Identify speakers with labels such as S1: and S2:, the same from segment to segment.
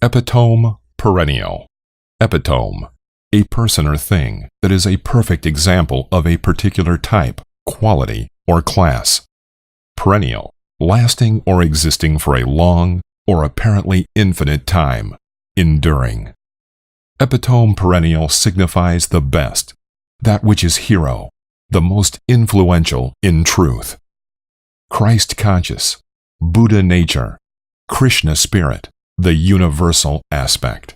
S1: Epitome Perennial. Epitome, a person or thing that is a perfect example of a particular type, quality, or class. Perennial, lasting or existing for a long or apparently infinite time, enduring. Epitome Perennial signifies the best, that which is hero, the most influential in truth. Christ conscious, Buddha nature, Krishna spirit, the universal aspect.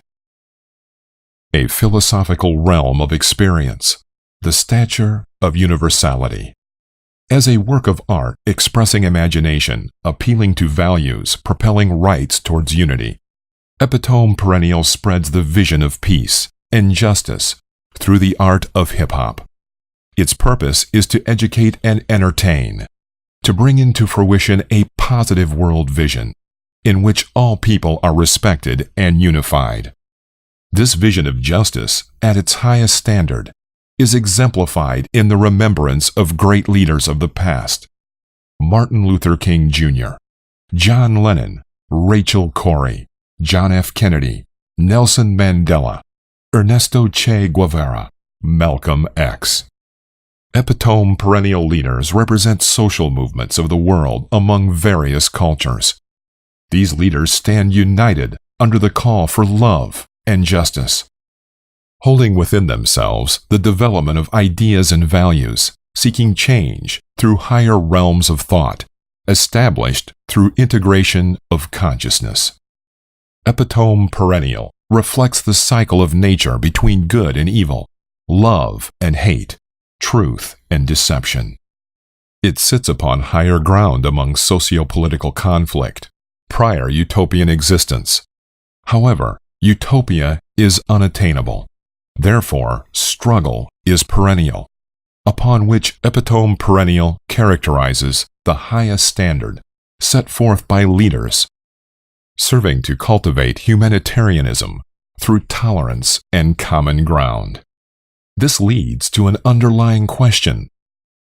S1: A philosophical realm of experience, the stature of universality. As a work of art expressing imagination, appealing to values, propelling rights towards unity, Epitome Perennial spreads the vision of peace and justice through the art of hip-hop. Its purpose is to educate and entertain, to bring into fruition a positive world vision, in which all people are respected and unified. This vision of justice, at its highest standard, is exemplified in the remembrance of great leaders of the past: Martin Luther King Jr., John Lennon, Rachel Corrie, John F. Kennedy, Nelson Mandela, Ernesto Che Guevara, Malcolm X. Epitome Perennial leaders represent social movements of the world among various cultures. These leaders stand united under the call for love and justice, holding within themselves the development of ideas and values, seeking change through higher realms of thought, established through integration of consciousness. Epitome Perennial reflects the cycle of nature between good and evil, love and hate, truth and deception. It sits upon higher ground among socio-political conflict, prior utopian existence. However, utopia is unattainable. Therefore, struggle is perennial, upon which Epitome Perennial characterizes the highest standard set forth by leaders, serving to cultivate humanitarianism through tolerance and common ground. This leads to an underlying question: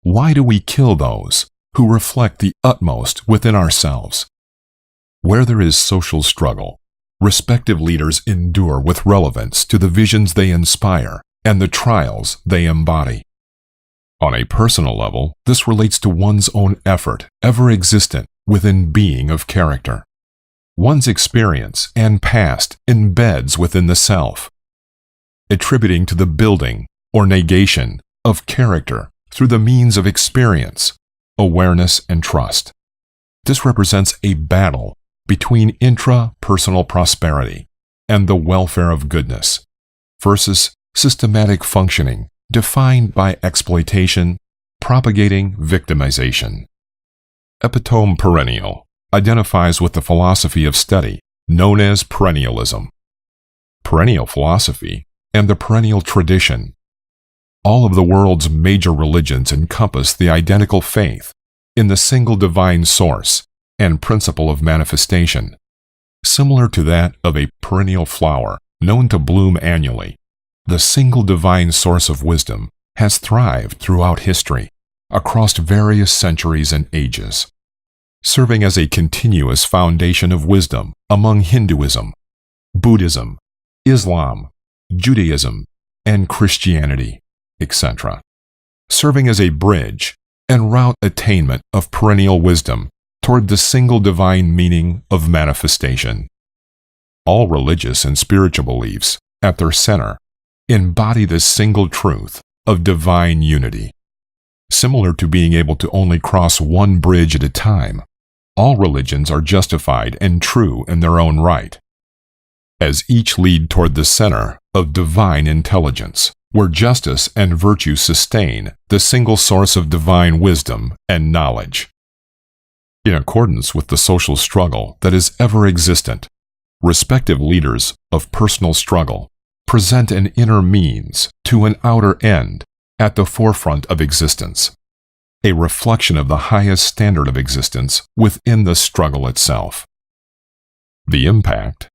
S1: why do we kill those who reflect the utmost within ourselves? Where there is social struggle, respective leaders endure with relevance to the visions they inspire and the trials they embody. On a personal level, this relates to one's own effort, ever existent within being of character. One's experience and past embeds within the self, attributing to the building or negation of character through the means of experience, awareness, and trust. This represents a battle between intra-personal prosperity and the welfare of goodness versus systematic functioning defined by exploitation, propagating victimization. Epitome Perennial identifies with the philosophy of study known as perennialism, perennial philosophy, and the perennial tradition. All of the world's major religions encompass the identical faith in the single divine source and principle of manifestation. Similar to that of a perennial flower known to bloom annually, the single divine source of wisdom has thrived throughout history, across various centuries and ages, serving as a continuous foundation of wisdom among Hinduism, Buddhism, Islam, Judaism, and Christianity, etc., serving as a bridge and route attainment of perennial wisdom toward the single divine meaning of manifestation. All religious and spiritual beliefs, at their center, embody this single truth of divine unity. Similar to being able to only cross one bridge at a time, all religions are justified and true in their own right, as each lead toward the center of divine intelligence, where justice and virtue sustain the single source of divine wisdom and knowledge. In accordance with the social struggle that is ever existent, respective leaders of personal struggle present an inner means to an outer end at the forefront of existence, a reflection of the highest standard of existence within the struggle itself. The impact,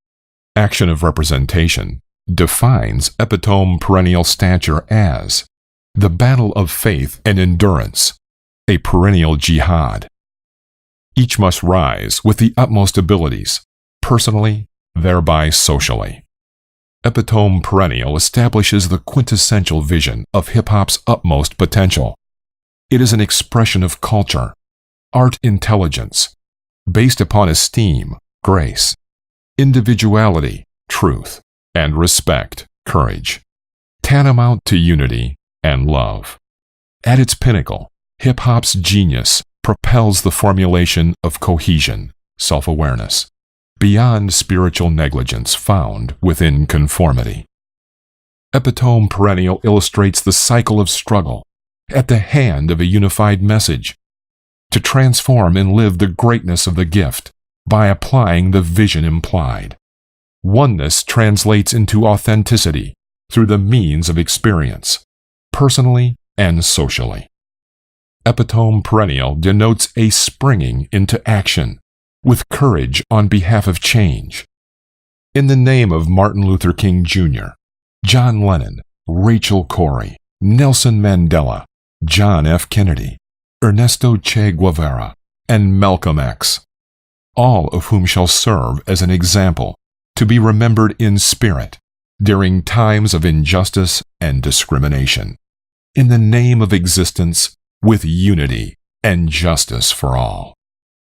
S1: action of representation, defines Epitome Perennial stature as the battle of faith and endurance, a perennial jihad. Each must rise with the utmost abilities, personally thereby socially. Epitome Perennial establishes the quintessential vision of hip-hop's utmost potential. It is an expression of culture, art intelligence, based upon esteem, grace, individuality, truth, and respect, courage, tantamount to unity and love. At its pinnacle, hip-hop's genius propels the formulation of cohesion, self-awareness, beyond spiritual negligence found within conformity. Epitome Perennial illustrates the cycle of struggle at the hand of a unified message, to transform and live the greatness of the gift by applying the vision implied. Oneness translates into authenticity through the means of experience, personally and socially. Epitome Perennial denotes a springing into action with courage on behalf of change. In the name of Martin Luther King Jr., John Lennon, Rachel Corrie, Nelson Mandela, John F. Kennedy, Ernesto Che Guevara, and Malcolm X, all of whom shall serve as an example to be remembered in spirit during times of injustice and discrimination, in the name of existence with unity and justice for all.